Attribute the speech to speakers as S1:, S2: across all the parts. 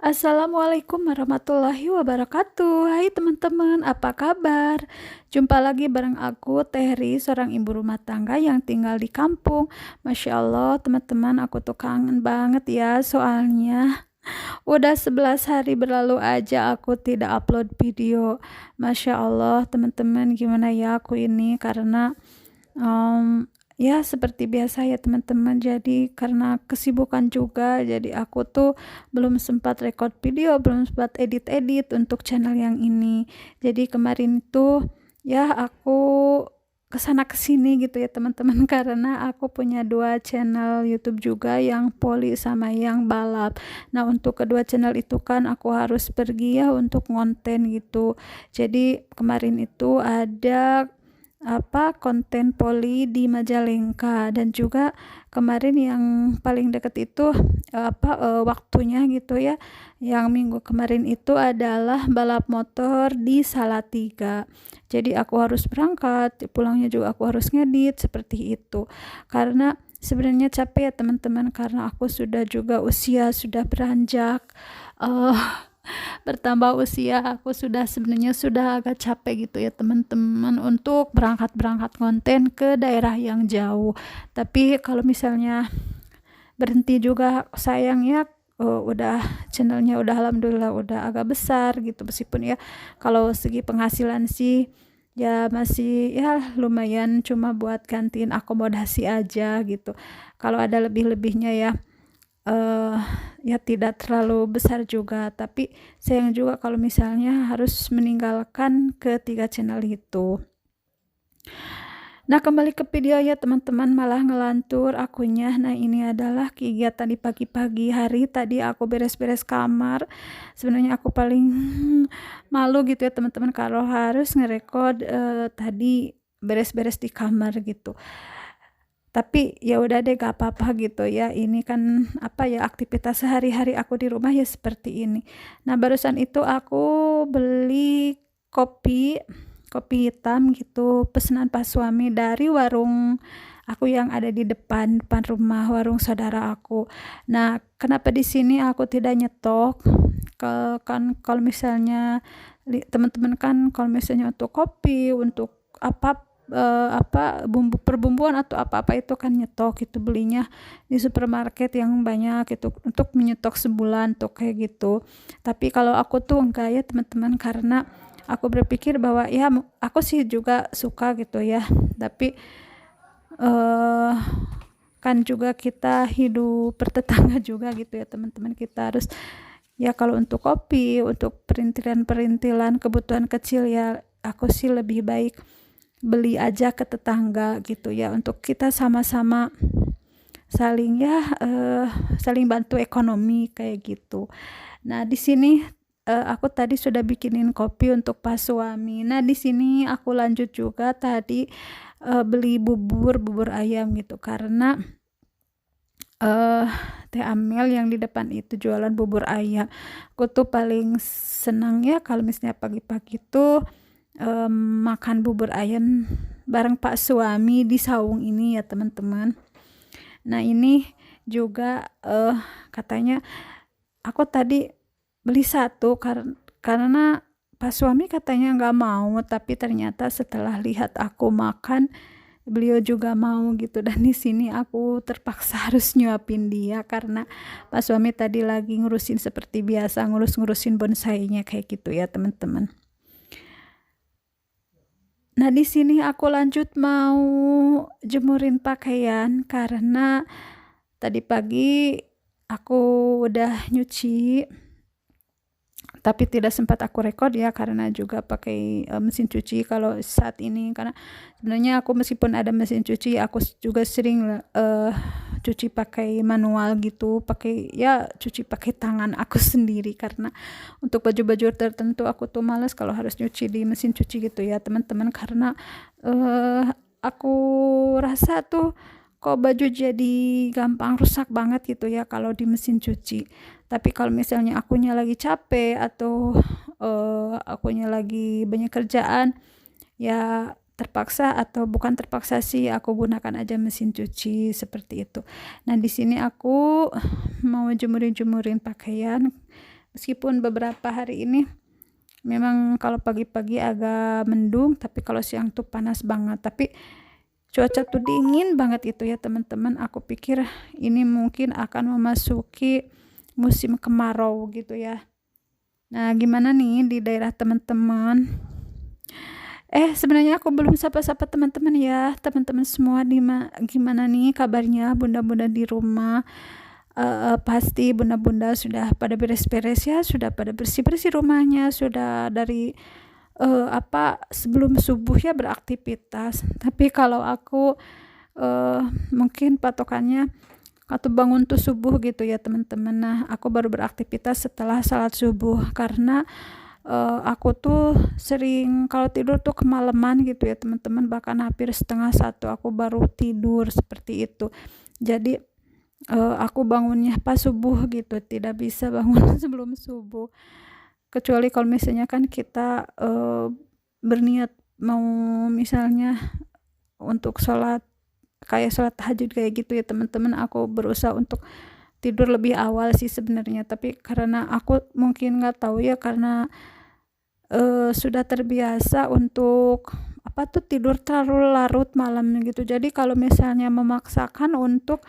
S1: Assalamualaikum warahmatullahi wabarakatuh. Hai teman-teman, apa kabar? Jumpa lagi bareng aku, Tehri, seorang ibu rumah tangga yang tinggal di kampung. Masya Allah, teman-teman, aku tuh kangen banget ya, soalnya udah 11 hari berlalu aja aku tidak upload video. Masya Allah, teman-teman, gimana ya aku ini karena ya seperti biasa ya teman-teman, jadi karena kesibukan juga jadi aku tuh belum sempat record video, belum sempat edit-edit untuk channel yang ini. Jadi kemarin tuh ya aku kesana kesini gitu ya teman-teman karena aku punya dua channel YouTube juga, yang poli sama yang balap. Nah untuk kedua channel itu kan aku harus pergi ya untuk konten gitu. Jadi kemarin itu ada konten poli di Majalengka, dan juga kemarin yang paling deket itu waktunya gitu ya, yang minggu kemarin itu adalah balap motor di Salatiga. Jadi aku harus berangkat, pulangnya juga aku harus ngedit seperti itu, karena sebenarnya capek ya teman-teman, karena aku sudah juga usia sudah beranjak, uh, bertambah usia, aku sebenarnya sudah agak capek gitu ya teman-teman untuk berangkat konten ke daerah yang jauh. Tapi kalau misalnya berhenti juga sayang ya. Udah channelnya udah alhamdulillah udah agak besar gitu, meskipun ya kalau segi penghasilan sih ya masih ya lumayan, cuma buat gantiin akomodasi aja gitu. Kalau ada lebih-lebihnya ya eh ya tidak terlalu besar juga, tapi sayang juga kalau misalnya harus meninggalkan ketiga channel itu. Nah kembali ke video ya teman-teman, malah ngelantur akunya. Nah ini adalah kegiatan di pagi-pagi hari tadi, aku beres-beres kamar. Sebenarnya aku paling malu gitu ya teman-teman kalau harus ngerekod tadi beres-beres di kamar gitu. Tapi ya udah deh, gak apa-apa gitu ya, ini kan aktivitas sehari-hari aku di rumah ya seperti ini. Nah barusan itu aku beli kopi kopi hitam gitu, pesanan pas suami dari warung aku yang ada di depan depan rumah, warung saudara aku. Nah kenapa di sini aku tidak nyetok, kan kalau misalnya teman-teman kan kalau misalnya untuk kopi, untuk bumbu perbumbuan atau apa-apa itu kan nyetok, itu belinya di supermarket yang banyak itu untuk menyetok sebulan tuh kayak gitu. Tapi kalau aku tuh enggak ya teman-teman, karena aku berpikir bahwa ya aku sih juga suka gitu ya, tapi eh kan juga kita hidup bertetangga juga gitu ya teman-teman, kita harus ya kalau untuk kopi, untuk perintilan-perintilan kebutuhan kecil ya aku sih lebih baik beli aja ke tetangga gitu ya, untuk kita sama-sama saling saling bantu ekonomi kayak gitu. Nah di sini aku tadi sudah bikinin kopi untuk pas suami. Nah di sini aku lanjut juga tadi beli bubur ayam gitu, karena uh, Teh Amel yang di depan itu jualan bubur ayam. Aku tuh paling senang ya kalau misalnya pagi-pagi tuh makan bubur ayam bareng Pak suami di saung ini ya teman-teman. Nah ini juga katanya aku tadi beli satu karena Pak suami katanya nggak mau, tapi ternyata setelah lihat aku makan beliau juga mau gitu, dan di sini aku terpaksa harus nyuapin dia karena Pak suami tadi lagi ngurusin seperti biasa, ngurusin bonsainya kayak gitu ya teman-teman. Nah di sini aku lanjut mau jemurin pakaian karena tadi pagi aku udah nyuci, tapi tidak sempat aku rekod ya karena juga pakai mesin cuci kalau saat ini, karena sebenarnya aku meskipun ada mesin cuci aku juga sering cuci pakai manual gitu, cuci pakai tangan aku sendiri, karena untuk baju-baju tertentu aku tuh malas kalau harus nyuci di mesin cuci gitu ya teman-teman, karena aku rasa tuh kok baju jadi gampang rusak banget gitu ya kalau di mesin cuci. Tapi kalau misalnya akunya lagi capek atau akunya lagi banyak kerjaan, ya terpaksa atau bukan terpaksa sih aku gunakan aja mesin cuci seperti itu. Nah di sini aku mau jemurin pakaian meskipun beberapa hari ini memang kalau pagi-pagi agak mendung, tapi kalau siang tuh panas banget. Tapi cuaca tuh dingin banget itu ya teman-teman. Aku pikir ini mungkin akan memasuki musim kemarau gitu ya. Nah, gimana nih di daerah teman-teman? Sebenarnya aku belum sapa-sapa teman-teman ya. Teman-teman semua gimana nih kabarnya bunda-bunda di rumah? Pasti bunda-bunda sudah pada beres-beres ya, sudah pada bersih-bersih rumahnya, sudah dari sebelum subuh ya beraktivitas. Tapi kalau aku mungkin patokannya atau bangun tuh subuh gitu ya teman-teman. Nah, aku baru beraktivitas setelah salat subuh karena aku tuh sering kalau tidur tuh kemalaman gitu ya teman-teman, bahkan hampir 12:30 aku baru tidur seperti itu. Jadi aku bangunnya pas subuh gitu, tidak bisa bangun sebelum subuh. Kecuali kalau misalnya kan kita berniat mau misalnya untuk sholat tahajud kayak gitu ya teman-teman, aku berusaha untuk tidur lebih awal sih sebenarnya. Tapi karena aku mungkin nggak tahu ya, karena sudah terbiasa untuk tidur terlalu larut malam gitu. Jadi kalau misalnya memaksakan untuk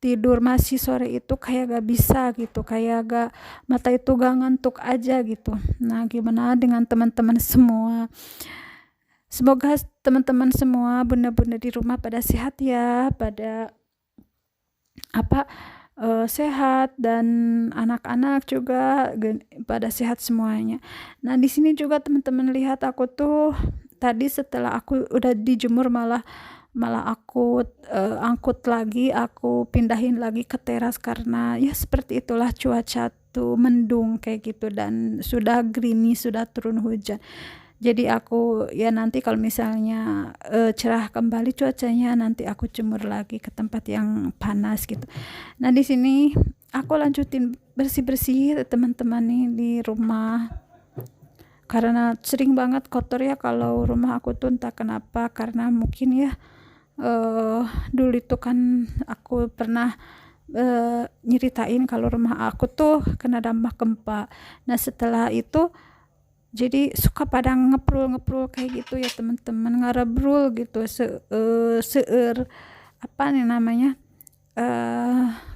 S1: tidur masih sore itu kayak gak bisa gitu, kayak gak, mata itu gak ngantuk aja gitu. Nah, gimana dengan teman-teman semua? Semoga teman-teman semua bunda-bunda di rumah pada sehat ya, pada sehat, dan anak-anak juga pada sehat semuanya. Nah, di sini juga teman-teman lihat aku tuh tadi setelah aku udah dijemur malah aku angkut lagi, aku pindahin lagi ke teras karena ya seperti itulah cuaca tuh mendung kayak gitu dan sudah gerimis, sudah turun hujan. Jadi aku ya nanti kalau misalnya cerah kembali cuacanya, nanti aku jemur lagi ke tempat yang panas gitu. Nah, di sini aku lanjutin bersih-bersih teman-teman nih di rumah. Karena sering banget kotor ya kalau rumah aku tuh, entah kenapa, karena mungkin ya dulu itu kan aku pernah nyeritain kalau rumah aku tuh kena dampak gempa. Nah, setelah itu jadi suka pada ngeprul kayak gitu ya teman-teman, ngarebrul gitu,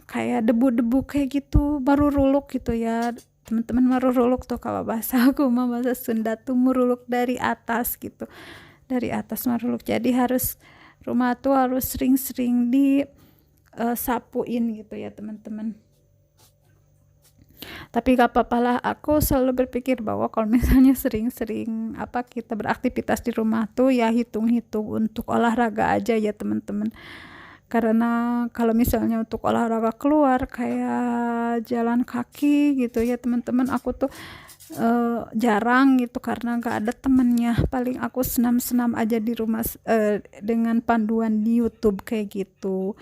S1: kayak debu-debu kayak gitu, baru ruluk gitu ya teman-teman. Baru ruluk tuh kalau bahasa aku mah, bahasa Sunda tuh meruluk dari atas gitu, dari atas meruluk. Jadi rumah tuh harus sering-sering sapuin gitu ya teman-teman. Tapi gak apa-apa lah, aku selalu berpikir bahwa kalau misalnya sering-sering kita beraktivitas di rumah tuh ya hitung-hitung untuk olahraga aja ya teman-teman. Karena kalau misalnya untuk olahraga keluar kayak jalan kaki gitu ya teman-teman, aku tuh jarang gitu karena gak ada temennya. Paling aku senam-senam aja di rumah dengan panduan di YouTube kayak gitu.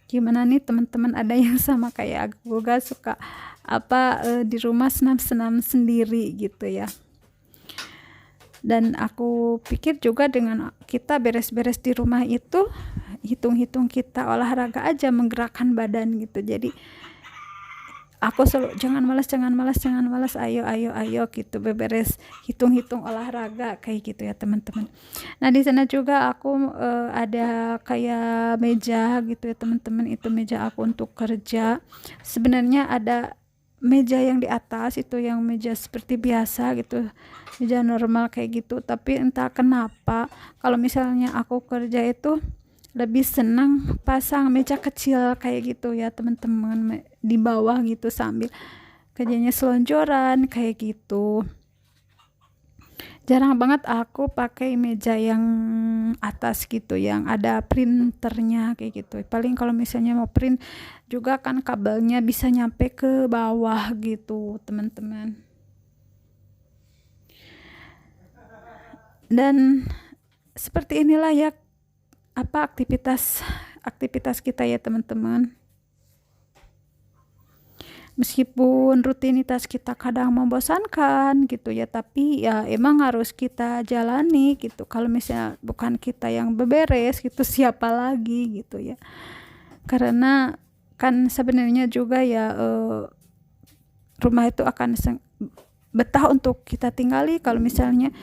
S1: Gimana nih teman-teman, ada yang sama kayak aku gak suka di rumah senam-senam sendiri gitu ya? Dan aku pikir juga dengan kita beres-beres di rumah itu hitung-hitung kita olahraga aja, menggerakkan badan gitu. Jadi aku selalu jangan malas, ayo gitu beberes, hitung-hitung olahraga kayak gitu ya teman-teman. Nah, di sana juga aku ada kayak meja gitu ya teman-teman, itu meja aku untuk kerja. Sebenarnya ada meja yang di atas itu yang meja seperti biasa gitu, meja normal kayak gitu, tapi entah kenapa kalau misalnya aku kerja itu lebih senang pasang meja kecil kayak gitu ya teman-teman, di bawah gitu sambil kerjanya selonjoran kayak gitu. Jarang banget aku pakai meja yang atas gitu, yang ada printernya kayak gitu. Paling kalau misalnya mau print juga kan kabelnya bisa nyampe ke bawah gitu teman-teman. Dan seperti inilah ya aktivitas kita ya teman-teman. Meskipun rutinitas kita kadang membosankan gitu ya, tapi ya emang harus kita jalani gitu. Kalau misalnya bukan kita yang beberes gitu, siapa lagi gitu ya. Karena kan sebenarnya juga ya rumah itu akan betah untuk kita tinggali kalau misalnya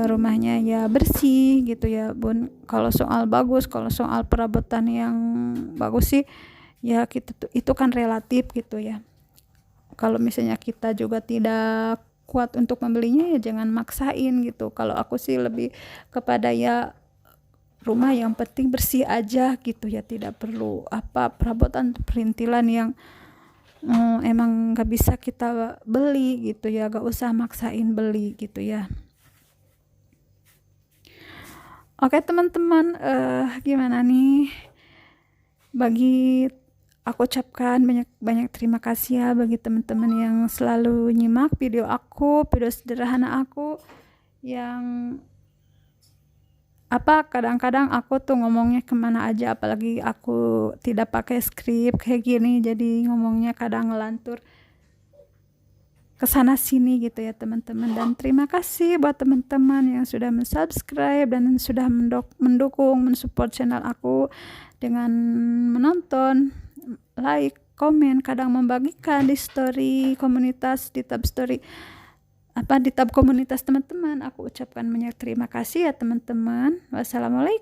S1: rumahnya ya bersih gitu ya Bun. Kalau soal bagus, kalau soal perabotan yang bagus sih ya itu kan relatif gitu ya. Kalau misalnya kita juga tidak kuat untuk membelinya ya jangan maksain gitu. Kalau aku sih lebih kepada ya rumah yang penting bersih aja gitu ya, tidak perlu perabotan perintilan yang emang gak bisa kita beli gitu ya, gak usah maksain beli gitu ya. Oke teman-teman, gimana nih, aku ucapkan banyak terima kasih ya bagi teman-teman yang selalu nyimak video sederhana aku yang kadang-kadang aku tuh ngomongnya kemana aja, apalagi aku tidak pakai skrip kayak gini, jadi ngomongnya kadang ngelantur kesana sini gitu ya teman-teman. Dan terima kasih buat teman-teman yang sudah mensubscribe dan sudah mendukung, mensupport channel aku dengan menonton, like, komen, kadang membagikan di story komunitas, di tab story di tab komunitas teman-teman. Aku ucapkan banyak terima kasih ya teman-teman. Wassalamualaikum.